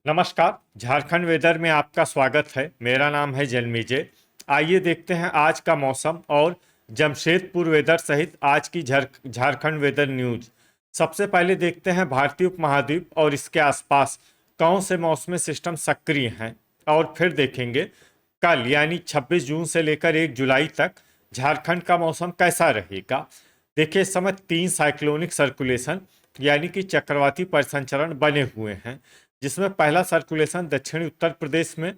नमस्कार। झारखंड वेदर में आपका स्वागत है। मेरा नाम है जन्मेजय। आइए देखते हैं आज का मौसम और जमशेदपुर वेदर सहित आज की झारखंड वेदर न्यूज। सबसे पहले देखते हैं भारतीय उपमहाद्वीप और इसके आसपास कौन से मौसमी सिस्टम सक्रिय हैं, और फिर देखेंगे कल यानी 26 जून से लेकर 1 जुलाई तक झारखंड का मौसम कैसा रहेगा। देखिए, इस समय 3 साइक्लोनिक सर्कुलेशन यानी कि चक्रवाती परिसंचरण बने हुए हैं, जिसमें पहला सर्कुलेशन दक्षिणी उत्तर प्रदेश में,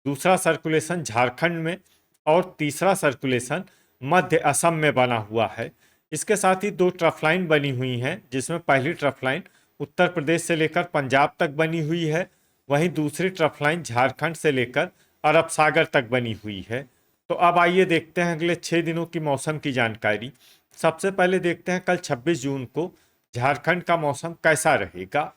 दूसरा सर्कुलेशन झारखंड में और तीसरा सर्कुलेशन मध्य असम में बना हुआ है। इसके साथ ही 2 ट्रफ लाइन बनी हुई हैं, जिसमें पहली ट्रफ लाइन उत्तर प्रदेश से लेकर पंजाब तक बनी हुई है, वहीं दूसरी ट्रफ लाइन झारखंड से लेकर अरब सागर तक बनी हुई है। तो अब आइए देखते हैं अगले 6 दिनों की मौसम की जानकारी। सबसे पहले देखते हैं कल 26 जून को झारखंड का मौसम कैसा रहेगा।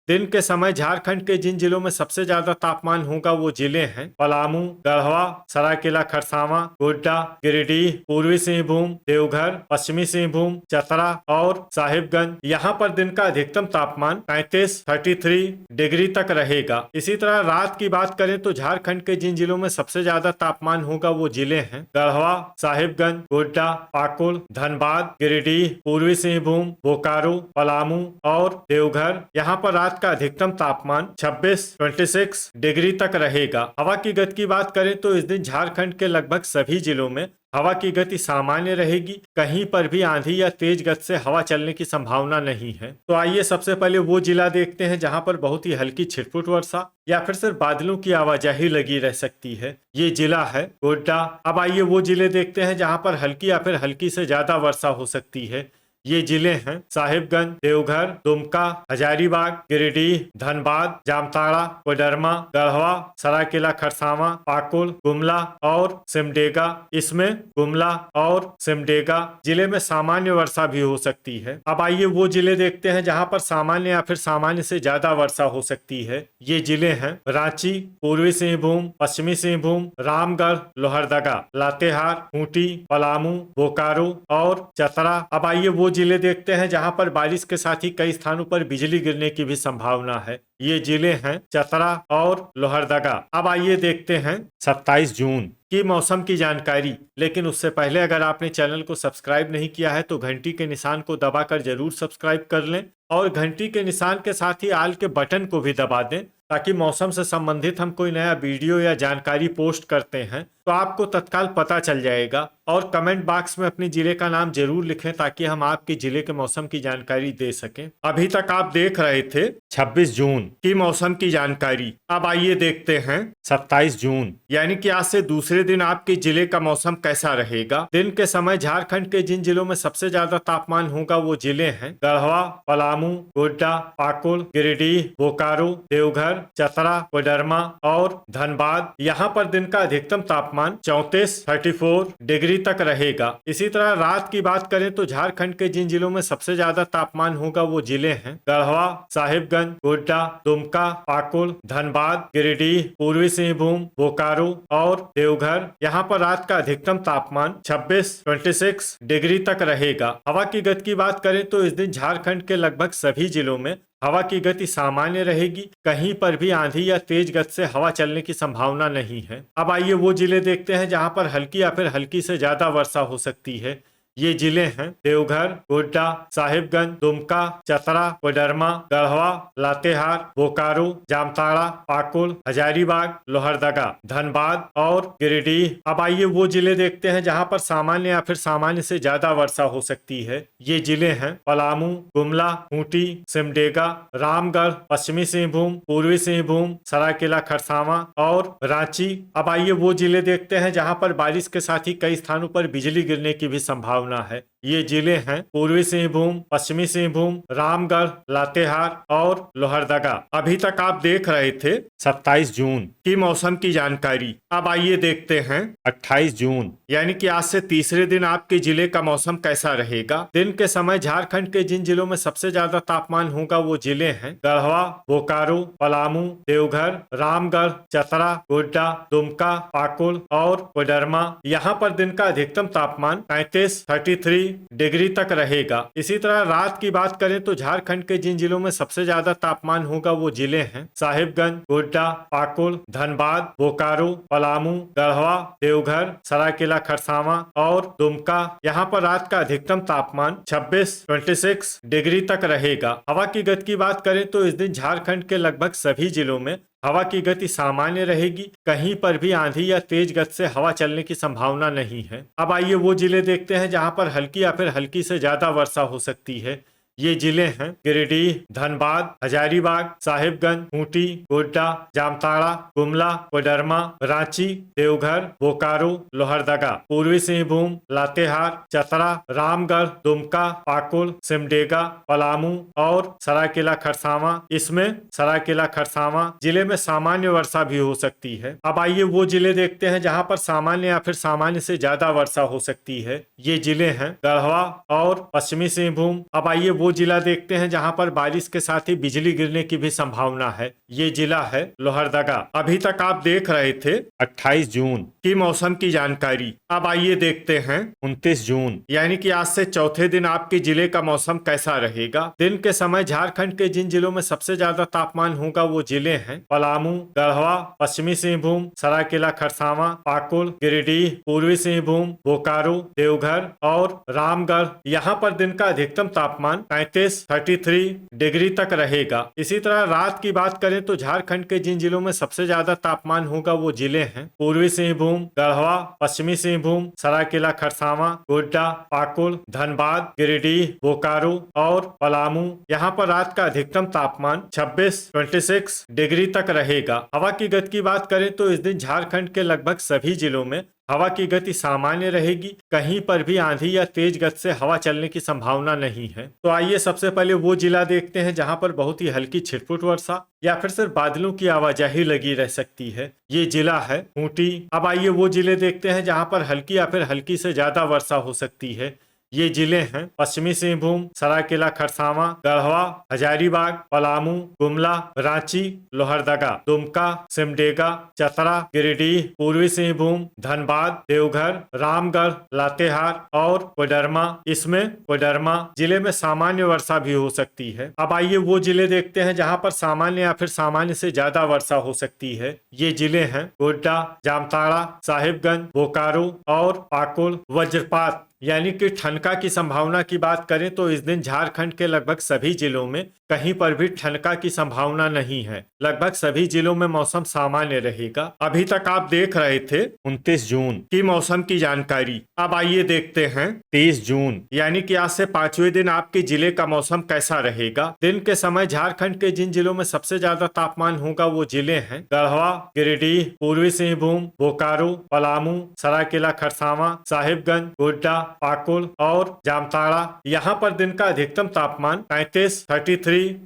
दिन के समय झारखंड के जिन जिलों में सबसे ज्यादा तापमान होगा वो जिले हैं पलामू, गढ़वा, सरायकेला खरसावां, गोड्डा, गिरिडीह, पूर्वी सिंहभूम, देवघर, पश्चिमी सिंहभूम, चतरा और साहिबगंज। यहाँ पर दिन का अधिकतम तापमान 33 डिग्री तक रहेगा। इसी तरह रात की बात करें तो झारखंड के जिन जिलों में सबसे ज्यादा तापमान होगा वो जिले हैं गढ़वा, साहिबगंज, गोड्डा, पाकुड़, धनबाद, गिरिडीह, पूर्वी सिंहभूम, बोकारो, पलामू और देवघर। यहाँ पर रात का अधिकतम तापमान 26 डिग्री तक रहेगा। हवा की गति की बात करें तो इस दिन झारखंड के लगभग सभी जिलों में हवा की गति सामान्य रहेगी। कहीं पर भी आंधी या तेज गति से हवा चलने की संभावना नहीं है। तो आइए सबसे पहले वो जिला देखते हैं जहां पर बहुत ही हल्की छिटपुट वर्षा या फिर सिर्फ बादलों की आवाजाही लगी रह सकती है। ये जिला है गोड्डा। अब आइए वो जिले देखते हैं जहां पर हल्की या फिर हल्की से ज्यादा वर्षा हो सकती है। ये जिले हैं साहिबगंज, देवघर, दुमका, हजारीबाग, गिरिडीह, धनबाद, जामताड़ा, कोडरमा, गढ़वा, सरायकेला खरसावां, पाकुड़, गुमला और सिमडेगा। इसमें गुमला और सिमडेगा जिले में सामान्य वर्षा भी हो सकती है। अब आइए वो जिले देखते हैं जहां पर सामान्य या फिर सामान्य से ज्यादा वर्षा हो सकती है। ये जिले हैं रांची, पूर्वी सिंहभूम, पश्चिमी सिंहभूम, रामगढ़, लोहरदगा, लातेहार, खूंटी, पलामू, बोकारो और चतरा। अब आइए वो जिले देखते हैं जहां पर बारिश के साथ ही कई स्थानों पर बिजली गिरने की भी संभावना है। ये जिले हैं चतरा और लोहरदगा। अब आइए देखते हैं 27 जून की मौसम की जानकारी। लेकिन उससे पहले अगर आपने चैनल को सब्सक्राइब नहीं किया है तो घंटी के निशान को दबाकर जरूर सब्सक्राइब कर लें और घंटी के निशान के साथ ही आल के बटन को भी दबा दें, ताकि मौसम से संबंधित हम कोई नया वीडियो या जानकारी पोस्ट करते हैं तो आपको तत्काल पता चल जाएगा। और कमेंट बॉक्स में अपने जिले का नाम जरूर लिखें ताकि हम आपके जिले के मौसम की जानकारी दे सकें। अभी तक आप देख रहे थे 26 जून की मौसम की जानकारी। अब आइए देखते हैं 27 जून यानी कि आज से दूसरे दिन आपके जिले का मौसम कैसा रहेगा। दिन के समय झारखंड के जिन जिलों में सबसे ज्यादा तापमान होगा वो जिले हैं गढ़वा, पलामू, गोड्डा, पाकुड़, गिरिडीह, बोकारो, देवघर, चतरा, कोडरमा और धनबाद। यहाँ पर दिन का अधिकतम तापमान 34 डिग्री तक रहेगा। इसी तरह रात की बात करें तो झारखंड के जिन जिलों में सबसे ज्यादा तापमान होगा वो जिले हैं गढ़वा, साहिबगंज, गोड्डा, दुमका, पाकुड़, धनबाद, गिरिडीह, पूर्वी सिंहभूम, बोकारो और देवघर। यहाँ पर रात का अधिकतम तापमान 26 डिग्री तक रहेगा। हवा की गति की बात करें तो इस दिन झारखंड के लगभग सभी जिलों में हवा की गति सामान्य रहेगी। कहीं पर भी आंधी या तेज गति से हवा चलने की संभावना नहीं है। अब आइए वो जिले देखते हैं जहां पर हल्की या फिर हल्की से ज्यादा वर्षा हो सकती है। ये जिले हैं देवघर, गोड्डा, साहिबगंज, दुमका, चतरा, कोडरमा, गढ़वा, लातेहार, बोकारो, जामताड़ा, पाकुड़, हजारीबाग, लोहरदगा, धनबाद और गिरिडीह। अब आइए वो जिले देखते हैं जहां पर सामान्य या फिर सामान्य से ज्यादा वर्षा हो सकती है। ये जिले हैं पलामू, गुमला, खूंटी, सिमडेगा, रामगढ़, पश्चिमी सिंहभूम, पूर्वी सिंहभूम, सरायकेला खरसावां और रांची। अब आइए वो जिले देखते हैं जहां पर बारिश के साथ ही कई स्थानों पर बिजली गिरने की भी संभावना है। ये जिले हैं पूर्वी सिंहभूम, पश्चिमी सिंहभूम, रामगढ़, लातेहार और लोहरदगा। अभी तक आप देख रहे थे 27 जून की मौसम की जानकारी। अब आइए देखते हैं 28 जून यानी कि आज से तीसरे दिन आपके जिले का मौसम कैसा रहेगा। दिन के समय झारखंड के जिन जिलों में सबसे ज्यादा तापमान होगा वो जिले हैं गढ़वा, बोकारो, पलामू, देवघर, रामगढ़, चतरा, गोड्डा, दुमका, पाकुड़ और कोडरमा। यहाँ पर दिन का अधिकतम तापमान 33 डिग्री तक रहेगा। इसी तरह रात की बात करें तो झारखंड के जिन जिलों में सबसे ज्यादा तापमान होगा वो जिले हैं साहिबगंज, गोड्डा, पाकुड़, धनबाद, बोकारो, पलामू, गढ़वा, देवघर, सरायकेला खरसावां और दुमका। यहाँ पर रात का अधिकतम तापमान 26 डिग्री तक रहेगा। हवा की गति की बात करें तो इस दिन झारखंड के लगभग सभी जिलों में हवा की गति सामान्य रहेगी। कहीं पर भी आंधी या तेज गति से हवा चलने की संभावना नहीं है। अब आइए वो जिले देखते हैं जहां पर हल्की या फिर हल्की से ज्यादा वर्षा हो सकती है। ये जिले हैं गिरिडीह, धनबाद, हजारीबाग, साहिबगंज, खूंटी, गोड्डा, जामताड़ा, गुमला, कोडरमा, रांची, देवघर, बोकारो, लोहरदगा, पूर्वी सिंहभूम, लातेहार, चतरा, रामगढ़, दुमका, पाकुड़, सिमडेगा, पलामू और सरायकेला खरसावां। इसमें सरायकेला खरसावां जिले में सामान्य वर्षा भी हो सकती है। अब आइए वो जिले देखते हैं जहां पर सामान्य या फिर सामान्य से ज्यादा वर्षा हो सकती है। ये जिले हैं गढ़वा और पश्चिमी सिंहभूम। अब आइए वो जिला देखते हैं जहां पर बारिश के साथ ही बिजली गिरने की भी संभावना है। ये जिला है लोहरदगा। अभी तक आप देख रहे थे 28 जून की मौसम की जानकारी। अब आइए देखते हैं 29 जून यानी कि आज से चौथे दिन आपके जिले का मौसम कैसा रहेगा। दिन के समय झारखंड के जिन जिलों में सबसे ज्यादा तापमान होगा वो जिले हैं पलामू, गढ़वा, पश्चिमी सिंहभूम, सरायकेला खरसावां, पाकुड़, गिरिडीह, पूर्वी सिंहभूम, बोकारो, देवघर और रामगढ़। यहाँ पर दिन का अधिकतम तापमान 33 डिग्री तक रहेगा। इसी तरह रात की बात करें तो झारखंड के जिन जिलों में सबसे ज्यादा तापमान होगा वो जिले हैं पूर्वी सिंहभूम, गढ़वा, पश्चिमी सिंहभूम, सरायकेला खरसावां, गोड्डा, पाकुड़, धनबाद, गिरिडीह, बोकारो और पलामू। यहाँ पर रात का अधिकतम तापमान 26 डिग्री तक रहेगा। हवा की गति की बात करें तो इस दिन झारखंड के लगभग सभी जिलों में हवा की गति सामान्य रहेगी। कहीं पर भी आंधी या तेज गति से हवा चलने की संभावना नहीं है। तो आइए सबसे पहले वो जिला देखते हैं जहां पर बहुत ही हल्की छिटपुट वर्षा या फिर सिर्फ बादलों की आवाजाही लगी रह सकती है। ये जिला है खूंटी। अब आइए वो जिले देखते हैं जहां पर हल्की या फिर हल्की से ज्यादा वर्षा हो सकती है। ये जिले हैं पश्चिमी सिंहभूम, सरायकेला खरसावां, गढ़वा, हजारीबाग, पलामू, गुमला, रांची, लोहरदगा, दुमका, सिमडेगा, चतरा, गिरिडीह, पूर्वी सिंहभूम, धनबाद, देवघर, रामगढ़, लातेहार और कोडरमा। इसमें कोडरमा जिले में सामान्य वर्षा भी हो सकती है। अब आइए वो जिले देखते हैं जहां पर सामान्य या फिर सामान्य से ज्यादा वर्षा हो सकती है। ये जिले हैं गोड्डा, जामताड़ा, साहिबगंज, बोकारो और पाकुड़। वज्रपात यानी कि ठनका की संभावना की बात करें तो इस दिन झारखंड के लगभग सभी जिलों में कहीं पर भी ठनका की संभावना नहीं है। लगभग सभी जिलों में मौसम सामान्य रहेगा। अभी तक आप देख रहे थे 29 जून की मौसम की जानकारी। अब आइए देखते हैं 30 जून यानी कि आज से 5वें दिन आपके जिले का मौसम कैसा रहेगा। दिन के समय झारखंड के जिन जिलों में सबसे ज्यादा तापमान होगा वो जिले हैं गढ़वा, गिरिडीह, पूर्वी सिंहभूम, बोकारो, पलामू, सरायकेला खरसावां, साहिबगंज, गोड्डा, पाकुड़ और जामताड़ा। यहाँ पर दिन का अधिकतम तापमान 33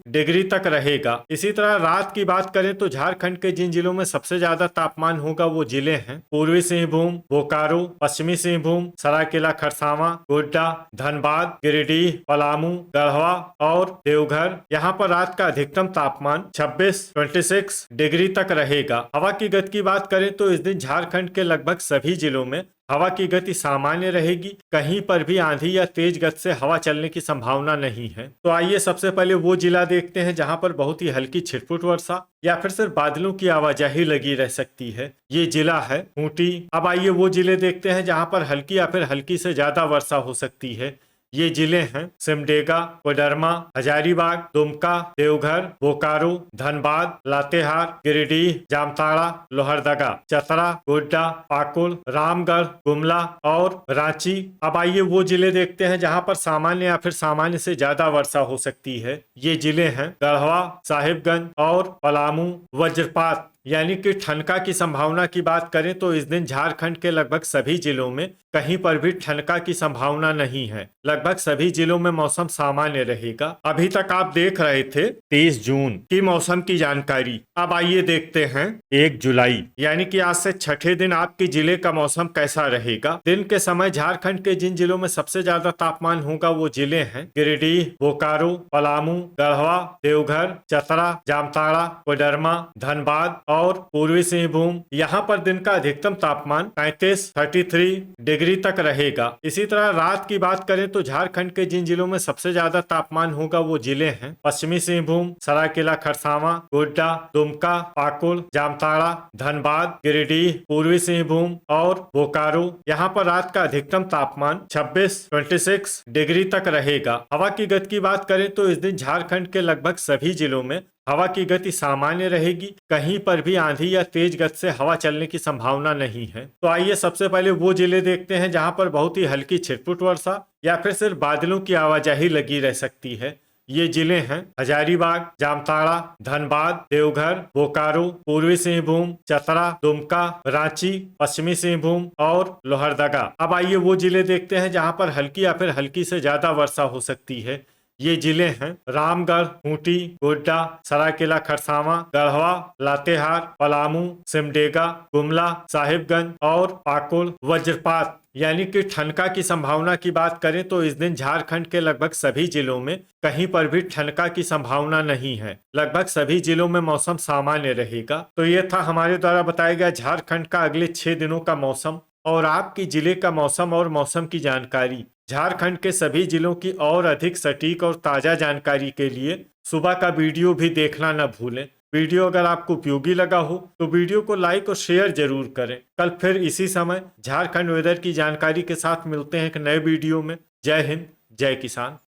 डिग्री तक रहेगा। इसी तरह रात की बात करें तो झारखंड के जिन जिलों में सबसे ज्यादा तापमान होगा वो जिले हैं पूर्वी सिंहभूम, बोकारो, पश्चिमी सिंहभूम, सरायकेला खरसावां, गोड्डा, धनबाद, गिरिडीह, पलामू, गढ़वा और देवघर। यहाँ पर रात का अधिकतम तापमान 26 डिग्री तक रहेगा। हवा की गति की बात करें तो इस दिन झारखंड के लगभग सभी जिलों में हवा की गति सामान्य रहेगी। कहीं पर भी आंधी या तेज गति से हवा चलने की संभावना नहीं है। तो आइए सबसे पहले वो जिला देखते हैं जहां पर बहुत ही हल्की छिटपुट वर्षा या फिर सिर्फ बादलों की आवाजाही लगी रह सकती है। ये जिला है खूंटी। अब आइए वो जिले देखते हैं जहां पर हल्की या फिर हल्की से ज्यादा वर्षा हो सकती है। ये जिले हैं सिमडेगा, कोडरमा, हजारीबाग, दुमका, देवघर, बोकारो, धनबाद, लातेहार, गिरिडीह, जामताड़ा, लोहरदगा, चतरा, गोड्डा, पाकुड़, रामगढ़, गुमला और रांची। अब आइए वो जिले देखते हैं जहां पर सामान्य या फिर सामान्य से ज्यादा वर्षा हो सकती है। ये जिले हैं गढ़वा, साहिबगंज और पलामू। वज्रपात यानी कि ठनका की संभावना की बात करें तो इस दिन झारखंड के लगभग सभी जिलों में कहीं पर भी ठनका की संभावना नहीं है। लगभग सभी जिलों में मौसम सामान्य रहेगा। अभी तक आप देख रहे थे 30 जून की मौसम की जानकारी। अब आइए देखते हैं 1 जुलाई यानी कि आज से छठे दिन आपके जिले का मौसम कैसा रहेगा। दिन के समय झारखंड के जिन जिलों में सबसे ज्यादा तापमान होगा वो जिले हैं गिरिडीह, बोकारो, पलामू, गढ़वा, देवघर, चतरा, जामताड़ा, कोडरमा, धनबाद और पूर्वी सिंहभूम, यहाँ पर दिन का अधिकतम तापमान 33 डिग्री तक रहेगा। इसी तरह रात की बात करें तो झारखंड के जिन जिलों में सबसे ज्यादा तापमान होगा वो जिले हैं पश्चिमी सिंहभूम, सरायकेला खरसावां, गोड्डा, दुमका, पाकुड़, जामताड़ा, धनबाद, गिरिडीह, पूर्वी सिंहभूम और बोकारो। यहाँ पर रात का अधिकतम तापमान 26 डिग्री तक रहेगा। हवा की गति की बात करें तो इस दिन झारखंड के लगभग सभी जिलों में हवा की गति सामान्य रहेगी। कहीं पर भी आंधी या तेज गति से हवा चलने की संभावना नहीं है। तो आइए सबसे पहले वो जिले देखते हैं जहां पर बहुत ही हल्की छिटपुट वर्षा या फिर सिर्फ बादलों की आवाजाही लगी रह सकती है। ये जिले हैं हजारीबाग, जामताड़ा, धनबाद, देवघर, बोकारो, पूर्वी सिंहभूम, चतरा, दुमका, रांची, पश्चिमी सिंहभूम और लोहरदगा। अब आइए वो जिले देखते हैं जहां पर हल्की या फिर हल्की से ज्यादा वर्षा हो सकती है। ये जिले हैं रामगढ़, खूंटी, गोड्डा, सरायकेला खरसावां, गढ़वा, लातेहार, पलामू, सिमडेगा, गुमला, साहिबगंज और पाकुड़। वज्रपात यानी कि ठनका की संभावना की बात करें तो इस दिन झारखंड के लगभग सभी जिलों में कहीं पर भी ठनका की संभावना नहीं है। लगभग सभी जिलों में मौसम सामान्य रहेगा। तो ये था हमारे द्वारा बताया गया झारखंड का अगले 6 दिनों का मौसम और आपकी जिले का मौसम और मौसम की जानकारी। झारखंड के सभी जिलों की और अधिक सटीक और ताजा जानकारी के लिए सुबह का वीडियो भी देखना न भूलें। वीडियो अगर आपको उपयोगी लगा हो तो वीडियो को लाइक और शेयर जरूर करें। कल फिर इसी समय झारखंड वेदर की जानकारी के साथ मिलते हैं एक नए वीडियो में। जय हिंद, जय किसान।